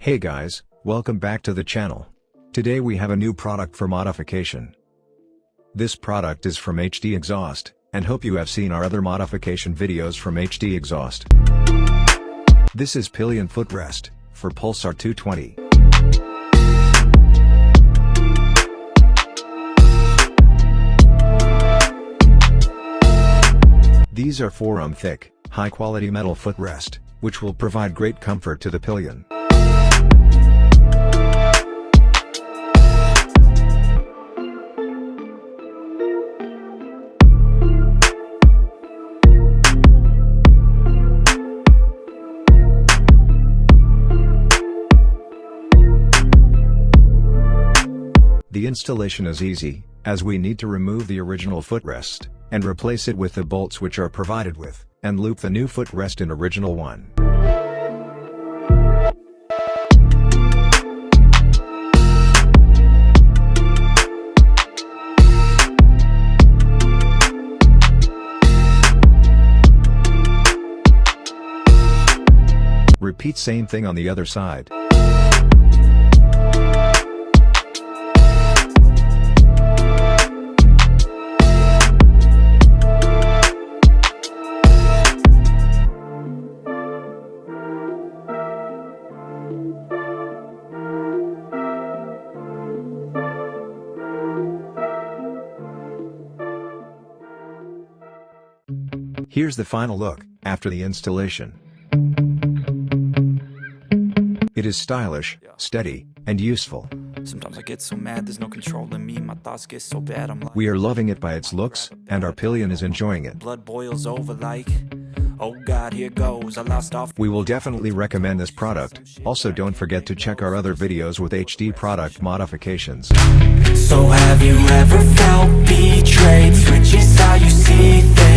Hey guys, welcome back to the channel. Today we have a new product for modification. This product is from HD Exhaust, and hope you have seen our other modification videos from HD Exhaust. This is pillion footrest, for Pulsar220. These are 4 thick, high-quality metal footrest, which will provide great comfort to the pillion. The installation is easy, as we need to remove the original footrest, and replace it with the bolts which are provided with, and loop the new footrest in original one. Repeat same thing on the other side. Here's the final look, after the installation. It is stylish, steady, and useful. Sometimes I get so mad, there's no control in me, my thoughts get so bad, I'm like, We are loving it by its looks, and our pillion is enjoying it. blood boils over like, oh God, here goes, I lost off. We will definitely recommend this product. Also don't forget to check our other videos with HD product modifications. So have you ever felt betrayed? Switches how you see things.